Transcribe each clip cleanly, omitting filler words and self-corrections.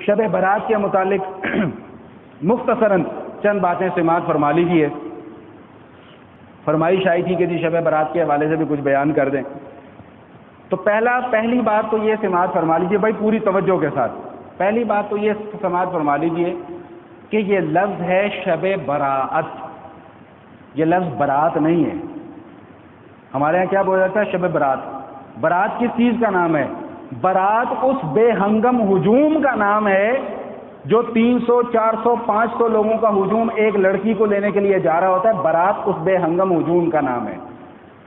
شب برات کے متعلق مختصراً چند باتیں سماعت فرما لیجیے. فرمائش آئی تھی کہ جی شب برات کے حوالے سے بھی کچھ بیان کر دیں. تو پہلی بات تو یہ سماعت فرما لیجیے بھائی پوری توجہ کے ساتھ. پہلی بات تو یہ سماعت فرما لیجیے کہ یہ لفظ ہے شب براءت. یہ لفظ برات نہیں ہے. ہمارے یہاں کیا بولا جاتا ہے؟ شب برات. برات کس چیز کا نام ہے؟ برات اس بے ہنگم ہجوم کا نام ہے جو 300 400 500 لوگوں کا ہجوم ایک لڑکی کو لینے کے لیے جا رہا ہوتا ہے. برات اس بے ہنگم ہجوم کا نام ہے.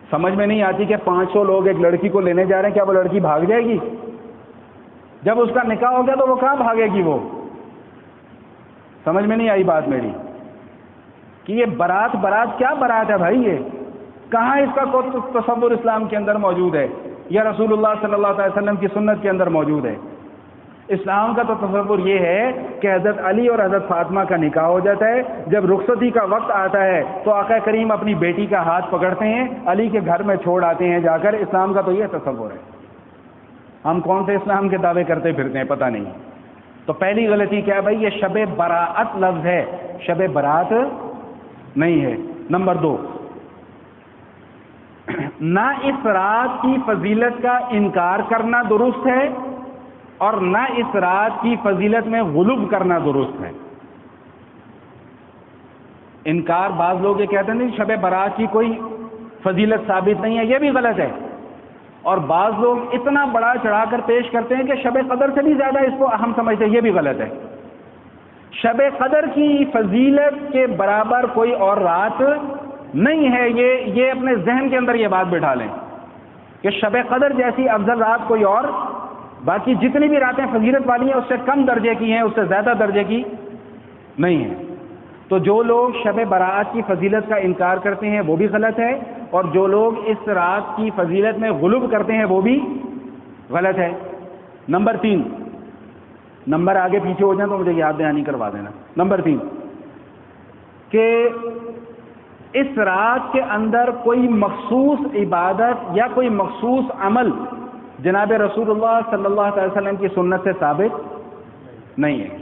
سمجھ میں نہیں آتی کہ 500 لوگ ایک لڑکی کو لینے جا رہے ہیں، کیا وہ لڑکی بھاگ جائے گی؟ جب اس کا نکاح ہو گیا تو وہ کہاں بھاگے گی؟ وہ سمجھ میں نہیں آئی بات میری کہ یہ برات کیا برات ہے بھائی؟ یہ کہاں اس کا کوئی تصور اسلام کے اندر موجود ہے یا رسول اللہ صلی اللہ علیہ وسلم کی سنت کے اندر موجود ہے؟ اسلام کا تو تصور یہ ہے کہ حضرت علی اور حضرت فاطمہ کا نکاح ہو جاتا ہے. جب رخصتی کا وقت آتا ہے تو آقا کریم اپنی بیٹی کا ہاتھ پکڑتے ہیں، علی کے گھر میں چھوڑ آتے ہیں جا کر. اسلام کا تو یہ تصور ہے. ہم کون سے اسلام کے دعوے کرتے پھرتے ہیں پتہ نہیں. تو پہلی غلطی کیا ہے بھائی؟ یہ شب براءت لفظ ہے، شب برات نہیں ہے. نمبر 2، نہ اس رات کی فضیلت کا انکار کرنا درست ہے اور نہ اس رات کی فضیلت میں غلو کرنا درست ہے. انکار، بعض لوگ یہ کہتے ہیں نہیں شب برات کی کوئی فضیلت ثابت نہیں ہے، یہ بھی غلط ہے. اور بعض لوگ اتنا بڑا چڑھا کر پیش کرتے ہیں کہ شب قدر سے بھی زیادہ اس کو اہم سمجھتے ہیں، یہ بھی غلط ہے. شب قدر کی فضیلت کے برابر کوئی اور رات نہیں ہے. یہ اپنے ذہن کے اندر یہ بات بٹھا لیں کہ شب قدر جیسی افضل رات کوئی اور، باقی جتنی بھی راتیں فضیلت والی ہیں اس سے کم درجے کی ہیں، اس سے زیادہ درجے کی نہیں ہیں. تو جو لوگ شب براءت کی فضیلت کا انکار کرتے ہیں وہ بھی غلط ہے، اور جو لوگ اس رات کی فضیلت میں غلو کرتے ہیں وہ بھی غلط ہے. نمبر 3، نمبر آگے پیچھے ہو جائیں تو مجھے یاد دہانی کروا دینا. نمبر 3 کہ اس رات کے اندر کوئی مخصوص عبادت یا کوئی مخصوص عمل جناب رسول اللہ صلی اللہ علیہ وسلم کی سنت سے ثابت نہیں ہے.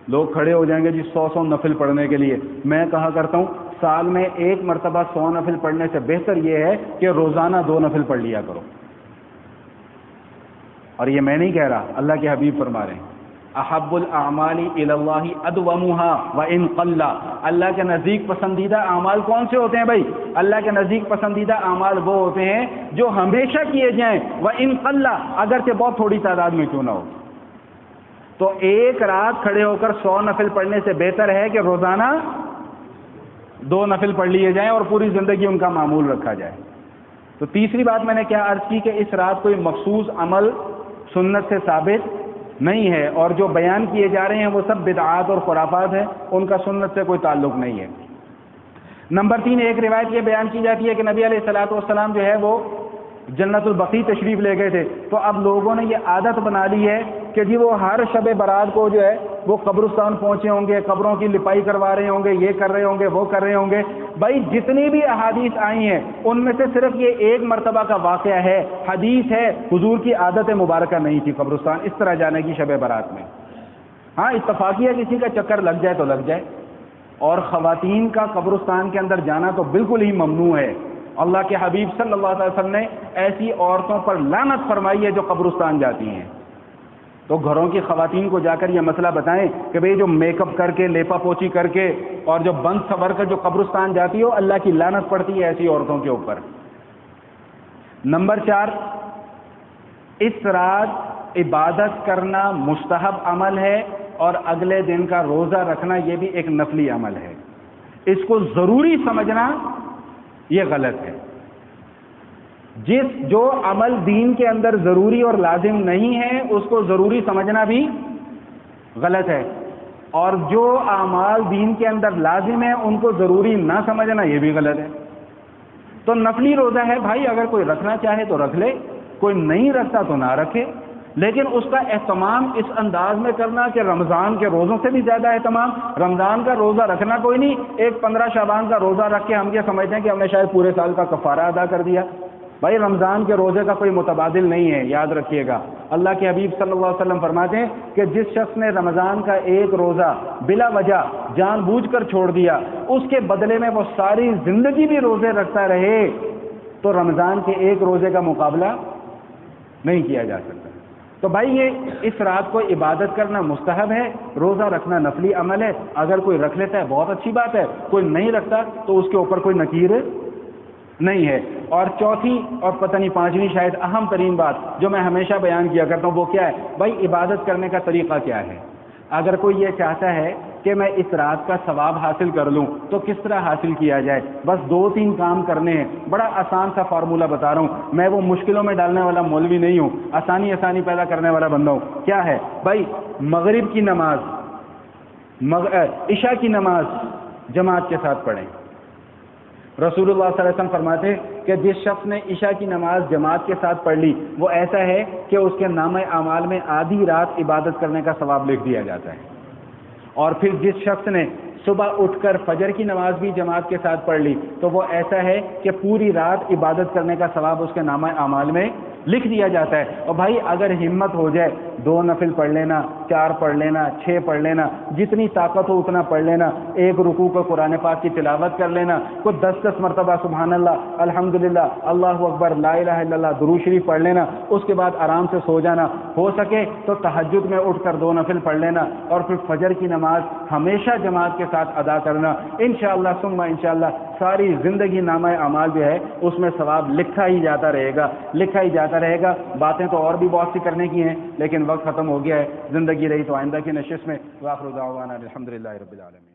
لوگ کھڑے ہو جائیں گے جی 100 نفل پڑھنے کے لیے. میں کہا کرتا ہوں سال میں ایک مرتبہ 100 نفل پڑھنے سے بہتر یہ ہے کہ روزانہ 2 نفل پڑھ لیا کرو. اور یہ میں نہیں کہہ رہا، اللہ کے حبیب فرما رہے ہیں احب الاعمال الی اللہ ادومها وان قل. اللہ کے نزدیک پسندیدہ اعمال کون سے ہوتے ہیں بھائی؟ اللہ کے نزدیک پسندیدہ اعمال وہ ہوتے ہیں جو ہمیشہ کیے جائیں، وان قل، اگرچہ بہت تھوڑی تعداد میں کیوں نہ ہو. تو ایک رات کھڑے ہو کر 100 نفل پڑھنے سے بہتر ہے کہ روزانہ 2 نفل پڑھ لیے جائیں اور پوری زندگی ان کا معمول رکھا جائے. تو تیسری بات میں نے کیا عرض کی کہ اس رات کوئی مخصوص عمل سنت سے ثابت نہیں ہے، اور جو بیان کیے جا رہے ہیں وہ سب بدعات اور خرافات ہیں، ان کا سنت سے کوئی تعلق نہیں ہے. نمبر 3، ایک روایت یہ بیان کی جاتی ہے کہ نبی علیہ الصلوۃ والسلام جو ہے وہ جنت البقیع تشریف لے گئے تھے. تو اب لوگوں نے یہ عادت بنا لی ہے کہ جی وہ ہر شب برات کو جو ہے وہ قبرستان پہنچے ہوں گے، قبروں کی لپائی کروا رہے ہوں گے، یہ کر رہے ہوں گے، وہ کر رہے ہوں گے. بھائی جتنی بھی احادیث آئی ہیں ان میں سے صرف یہ ایک مرتبہ کا واقعہ ہے، حدیث ہے حضور کی عادت مبارکہ نہیں تھی قبرستان اس طرح جانے کی شب برات میں. ہاں اتفاقیہ کسی کا چکر لگ جائے تو لگ جائے، اور خواتین کا قبرستان کے اندر جانا تو بالکل ہی ممنوع ہے. اللہ کے حبیب صلی اللہ علیہ وسلم نے ایسی عورتوں پر لعنت فرمائی ہے جو قبرستان جاتی ہیں. تو گھروں کی خواتین کو جا کر یہ مسئلہ بتائیں کہ بھئی جو میک اپ کر کے، لیپا پوچھی کر کے اور جو بند سور کر جو قبرستان جاتی ہو، اللہ کی لعنت پڑتی ہے ایسی عورتوں کے اوپر. نمبر 4، اس رات عبادت کرنا مستحب عمل ہے اور اگلے دن کا روزہ رکھنا یہ بھی ایک نفلی عمل ہے. اس کو ضروری سمجھنا یہ غلط ہے. جو عمل دین کے اندر ضروری اور لازم نہیں ہے اس کو ضروری سمجھنا بھی غلط ہے، اور جو اعمال دین کے اندر لازم ہیں ان کو ضروری نہ سمجھنا یہ بھی غلط ہے. تو نفلی روزہ ہے بھائی، اگر کوئی رکھنا چاہے تو رکھ لے، کوئی نہیں رکھتا تو نہ رکھے، لیکن اس کا اہتمام اس انداز میں کرنا کہ رمضان کے روزوں سے بھی زیادہ اہتمام. رمضان کا روزہ رکھنا کوئی نہیں، ایک 15 شعبان کا روزہ رکھ کے ہم یہ سمجھتے ہیں کہ ہم نے شاید پورے سال کا کفارہ ادا کر دیا. بھائی رمضان کے روزے کا کوئی متبادل نہیں ہے، یاد رکھیے گا۔ اللہ کے حبیب صلی اللہ علیہ وسلم فرماتے ہیں کہ جس شخص نے رمضان کا ایک روزہ بلا وجہ جان بوجھ کر چھوڑ دیا، اس کے بدلے میں وہ ساری زندگی بھی روزے رکھتا رہے تو رمضان کے ایک روزے کا مقابلہ نہیں کیا جا سکتا۔ تو بھائی یہ اس رات کو عبادت کرنا مستحب ہے، روزہ رکھنا نفلی عمل ہے، اگر کوئی رکھ لیتا ہے بہت اچھی بات ہے، کوئی نہیں رکھتا تو اس کے اوپر کوئی نکیر نہیں ہے۔ اور چوتھی اور پتہ نہیں پانچویں شاید اہم ترین بات جو میں ہمیشہ بیان کیا کرتا ہوں وہ کیا ہے بھائی، عبادت کرنے کا طریقہ کیا ہے۔ اگر کوئی یہ چاہتا ہے کہ میں اس رات کا ثواب حاصل کر لوں تو کس طرح حاصل کیا جائے، بس 2-3 کام کرنے ہیں، بڑا آسان سا فارمولہ بتا رہا ہوں، میں وہ مشکلوں میں ڈالنے والا مولوی نہیں ہوں، آسانی پیدا کرنے والا بندہ ہوں۔ کیا ہے بھائی، مغرب کی نماز عشاء کی نماز جماعت کے ساتھ پڑھیں۔ رسول اللہ صلی اللہ علیہ وسلم فرماتے ہیں کہ جس شخص نے عشاء کی نماز جماعت کے ساتھ پڑھ لی وہ ایسا ہے کہ اس کے نامہ اعمال میں آدھی رات عبادت کرنے کا ثواب لکھ دیا جاتا ہے۔ اور پھر جس شخص نے صبح اٹھ کر فجر کی نماز بھی جماعت کے ساتھ پڑھ لی تو وہ ایسا ہے کہ پوری رات عبادت کرنے کا ثواب اس کے نامہ اعمال میں لکھ دیا جاتا ہے۔ اور بھائی اگر ہمت ہو جائے 2 نفل پڑھ لینا، 4 پڑھ لینا، 6 پڑھ لینا، جتنی طاقت ہو اتنا پڑھ لینا، ایک رکوع کو قرآن پاک کی تلاوت کر لینا، کوئی 10 مرتبہ سبحان اللہ، الحمدللہ، اللہ اکبر، لا الہ الا اللہ، درود شریف پڑھ لینا، اس کے بعد آرام سے سو جانا، ہو سکے تو تہجد میں اٹھ کر 2 نفل پڑھ لینا، اور پھر فجر کی نماز ہمیشہ جماعت کے ساتھ ادا کرنا، انشاءاللہ ثم انشاءاللہ ساری زندگی نامہ اعمال جو ہے اس میں ثواب لکھا ہی جاتا رہے گا۔ باتیں تو اور بھی بہت سی کرنے کی ہیں لیکن وقت ختم ہو گیا ہے، زندگی رہی تو آئندہ کی نشست میں۔ وآخر دعوانا الحمدللہ رب العالمین۔